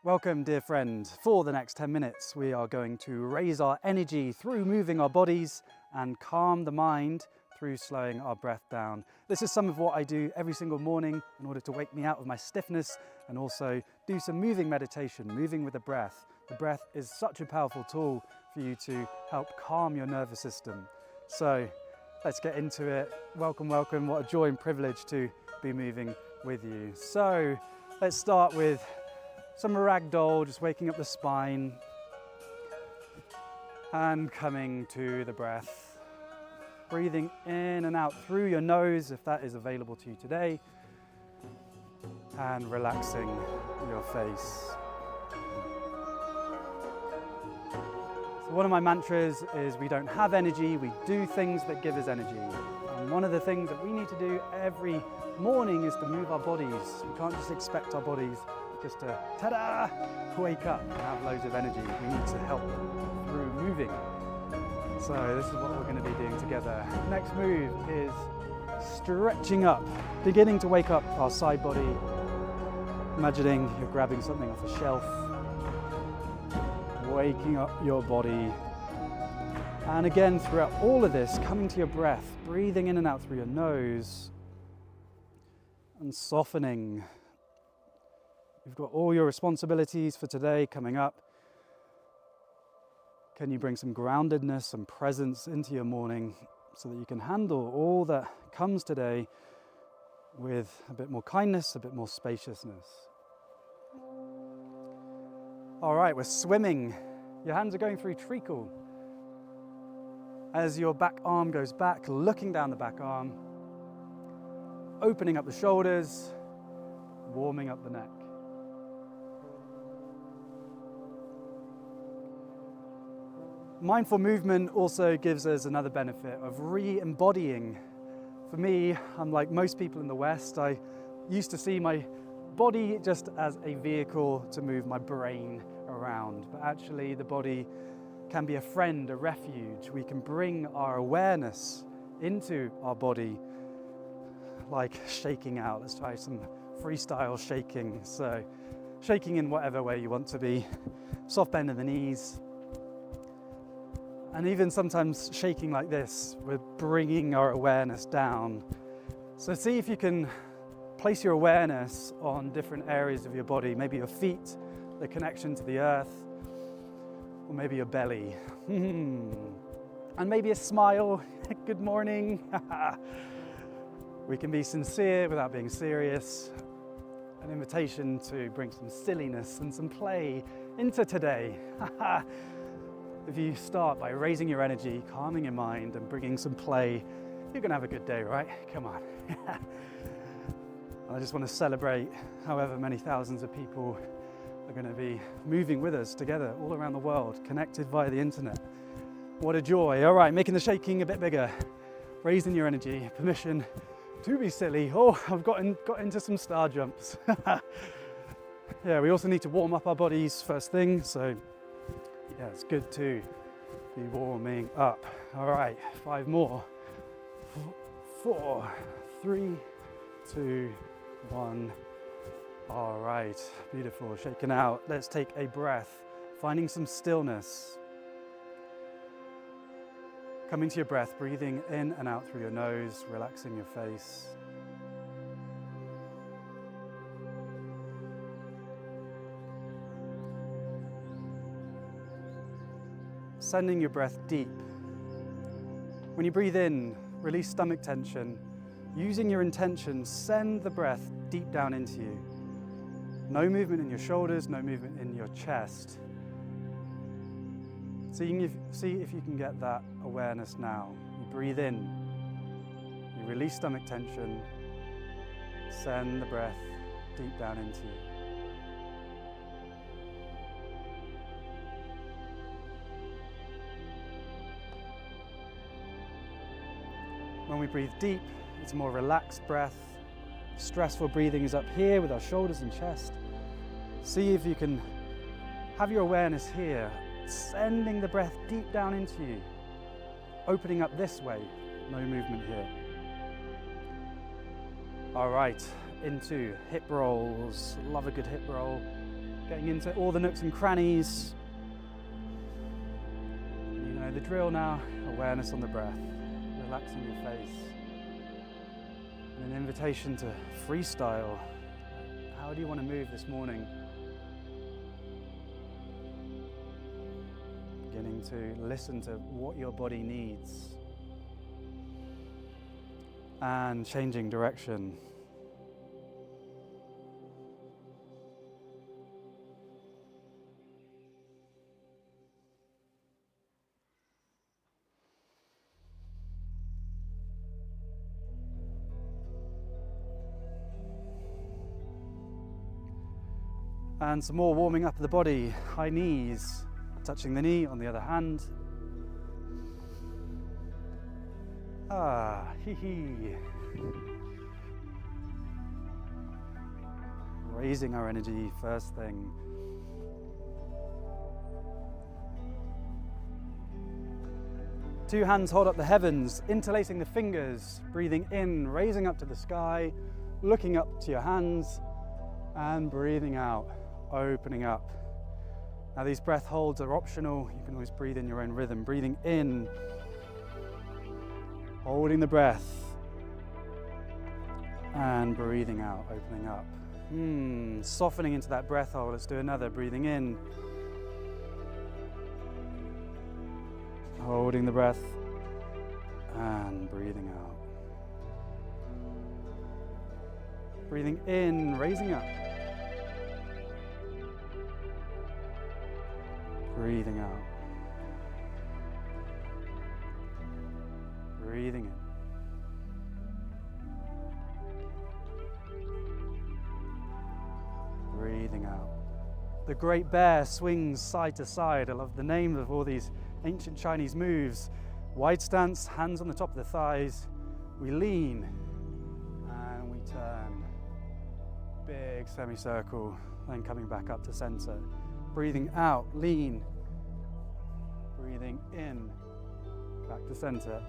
Welcome, dear friend. For the next 10 minutes, we are going to raise our energy through moving our bodies and calm the mind through slowing our breath down. This is some of what I do every single morning in order to wake me out of my stiffness and also do some moving meditation, moving with the breath. The breath is such a powerful tool for you to help calm your nervous system. So let's get into it. Welcome, welcome. What a joy and privilege to be moving with you. So let's start with some ragdoll, just waking up the spine and coming to the breath. Breathing in and out through your nose if that is available to you today, and relaxing your face. So one of my mantras is we don't have energy, we do things that give us energy. And one of the things that we need to do every morning is to move our bodies. We can't just expect our bodies just to, ta-da, wake up and have loads of energy. We need to help them through moving. So this is what we're going to be doing together. Next move is stretching up, beginning to wake up our side body. Imagining you're grabbing something off a shelf, waking up your body. And again, throughout all of this, coming to your breath, breathing in and out through your nose and softening. You've got all your responsibilities for today coming up. Can you bring some groundedness, some presence into your morning so that you can handle all that comes today with a bit more kindness, a bit more spaciousness? All right, we're swimming. Your hands are going through treacle. As your back arm goes back, looking down the back arm, opening up the shoulders, warming up the neck. Mindful movement also gives us another benefit of re-embodying. For me, unlike most people in the West, I used to see my body just as a vehicle to move my brain around. But actually, the body can be a friend, a refuge. We can bring our awareness into our body, like shaking out. Let's try some freestyle shaking. So, shaking in whatever way you want to be. Soft bend in the knees. And even sometimes shaking like this, we're bringing our awareness down. So see if you can place your awareness on different areas of your body, maybe your feet, the connection to the earth, or maybe your belly. And maybe a smile, good morning. We can be sincere without being serious. An invitation to bring some silliness and some play into today. If you start by raising your energy, calming your mind, and bringing some play, you're going to have a good day, right? Come on. I just want to celebrate however many thousands of people are going to be moving with us together all around the world, connected via the internet. What a joy. All right, making the shaking a bit bigger, raising your energy, permission to be silly. Oh, I've got into some star jumps. Yeah, we also need to warm up our bodies first thing, so yeah, it's good to be warming up. All right, 5 more. 4, 3, 2, 1. All right, beautiful, shaking out. Let's take a breath, finding some stillness. Coming to your breath, breathing in and out through your nose, relaxing your face. Sending your breath deep. When you breathe in, release stomach tension. Using your intention, send the breath deep down into you. No movement in your shoulders, no movement in your chest. See if you can get that awareness now. You breathe in, you release stomach tension, send the breath deep down into you. When we breathe deep, it's a more relaxed breath. Stressful breathing is up here with our shoulders and chest. See if you can have your awareness here, sending the breath deep down into you, opening up this way, no movement here. All right, into hip rolls. Love a good hip roll. getting into all the nooks and crannies. You know the drill now, awareness on the breath, relaxing your face. And an invitation to freestyle. How do you want to move this morning? Beginning to listen to what your body needs and changing direction. And some more warming up of the body, high knees, touching the knee on the other hand. Hee. Raising our energy first thing. Two hands hold up the heavens, interlacing the fingers, breathing in, raising up to the sky, looking up to your hands, and breathing out, opening up. Now these breath holds are optional. You can always breathe in your own rhythm. Breathing in, holding the breath, and breathing out, opening up. Softening into that breath hold. Let's do another. Breathing in, holding the breath, and breathing out. Breathing in, raising up. Breathing out. Breathing in. Breathing out. The great bear swings side to side. I love the name of all these ancient Chinese moves. Wide stance, hands on the top of the thighs. We lean and we turn. Big semicircle, then coming back up to center. Breathing out, lean. Breathing in, back to center.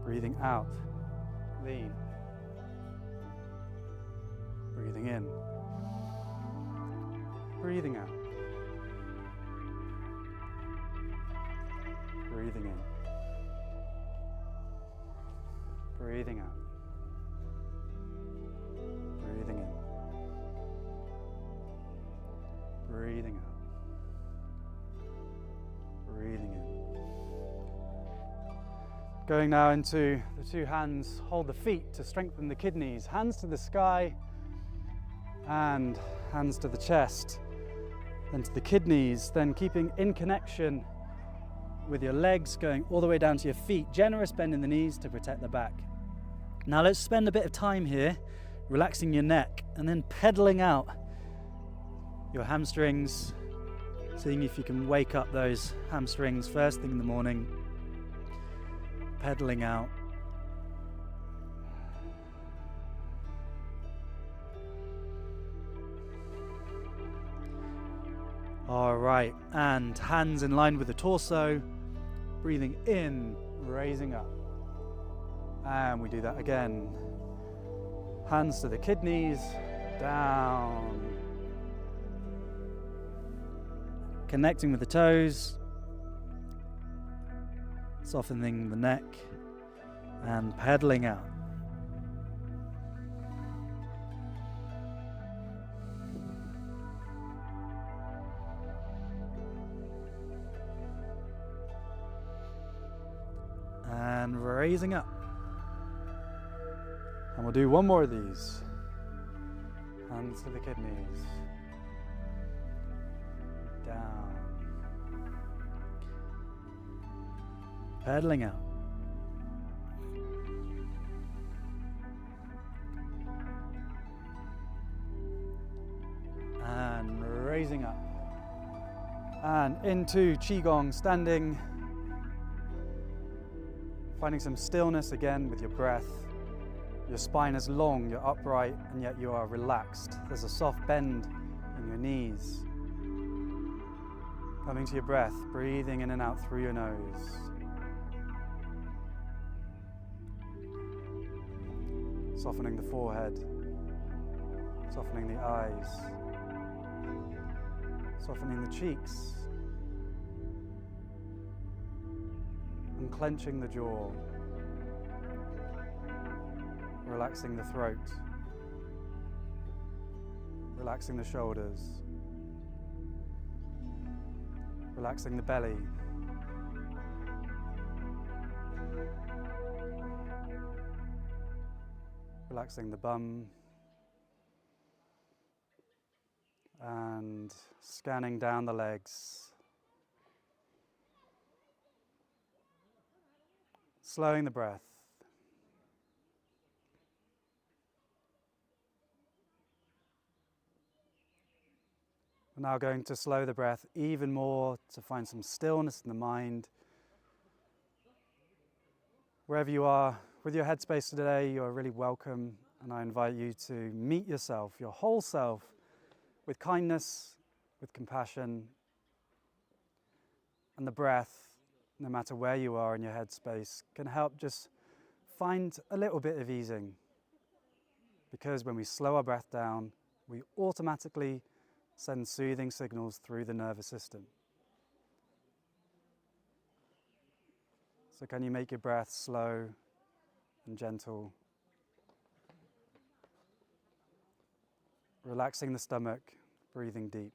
Breathing out, lean. Breathing in. Breathing out. Breathing in. Breathing out. Breathing in. Breathing out. Breathing in. Going now into the two hands, hold the feet to strengthen the kidneys. Hands to the sky and hands to the chest. Then to the kidneys, then keeping in connection with your legs going all the way down to your feet. Generous bend in the knees to protect the back. Now let's spend a bit of time here relaxing your neck and then pedaling out your hamstrings, seeing if you can wake up those hamstrings first thing in the morning. Pedaling out. All right, and hands in line with the torso, breathing in, raising up. And we do that again. Hands to the kidneys, down. Connecting with the toes, softening the neck, and pedaling out. And raising up. And we'll do one more of these. Hands to the kidneys. Down. Pedaling out. And raising up. And into Qigong, standing. Finding some stillness again with your breath. Your spine is long, you're upright, and yet you are relaxed. There's a soft bend in your knees. Coming to your breath, breathing in and out through your nose. Softening the forehead, softening the eyes. Softening the cheeks. And clenching the jaw. Relaxing the throat. Relaxing the shoulders. Relaxing the belly. Relaxing the bum. And scanning down the legs. Slowing the breath. We're now going to slow the breath even more to find some stillness in the mind. Wherever you are with your headspace today, you're really welcome, and I invite you to meet yourself, your whole self, with kindness, with compassion, and the breath, no matter where you are in your headspace, can help just find a little bit of easing. Because when we slow our breath down, we automatically send soothing signals through the nervous system. So can you make your breath slow and gentle? Relaxing the stomach, breathing deep.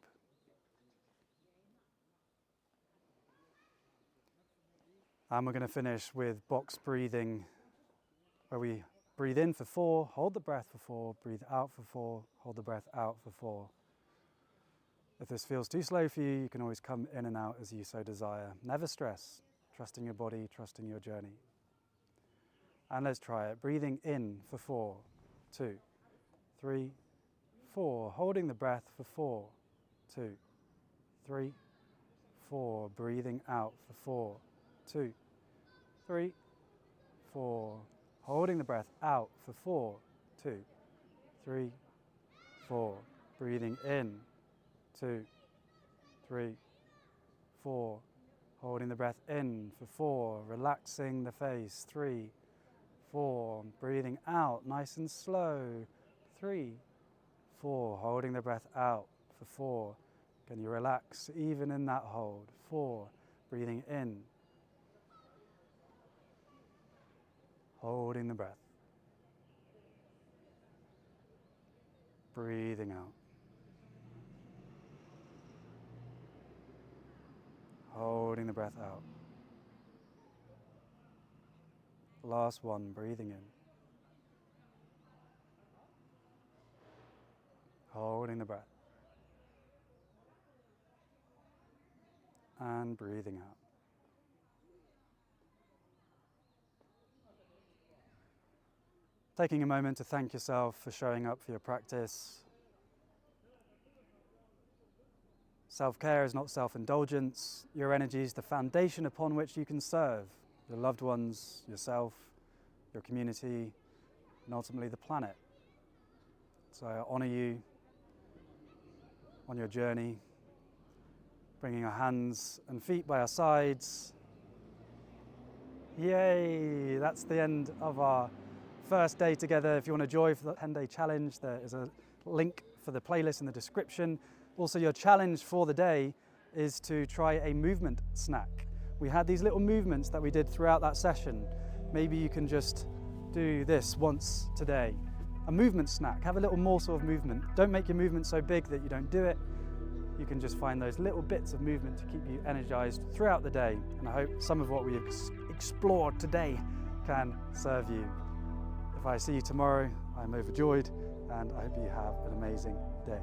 And we're going to finish with box breathing, where we breathe in for 4, hold the breath for 4, breathe out for 4, hold the breath out for 4. If this feels too slow for you, you can always come in and out as you so desire. Never stress, trusting your body, trusting your journey. And let's try it. Breathing in for 4, 2, 3, 4. Holding the breath for 4, 2, 3, 4. Breathing out for 4, 2, 3, 4. Holding the breath out for 4, 2, 3, 4. Breathing in, 2, 3, 4. Holding the breath in for 4. Relaxing the face, 3, 4. Breathing out nice and slow, 3, 4. Holding the breath out for 4. Can you relax even in that hold? 4. Breathing in. Holding the breath. Breathing out. Holding the breath out. Last one, breathing in. Holding the breath. And breathing out. Taking a moment to thank yourself for showing up for your practice. Self-care is not self-indulgence. Your energy is the foundation upon which you can serve your loved ones, yourself, your community, and ultimately the planet. So I honour you on your journey, bringing our hands and feet by our sides. Yay! That's the end of our first day together. If you want to join for the 10-day challenge, there is a link for the playlist in the description. Also, your challenge for the day is to try a movement snack. We had these little movements that we did throughout that session. Maybe you can just do this once today. A movement snack, have a little morsel of movement. Don't make your movement so big that you don't do it. You can just find those little bits of movement to keep you energized throughout the day. And I hope some of what we explored today can serve you. If I see you tomorrow, I'm overjoyed, and I hope you have an amazing day.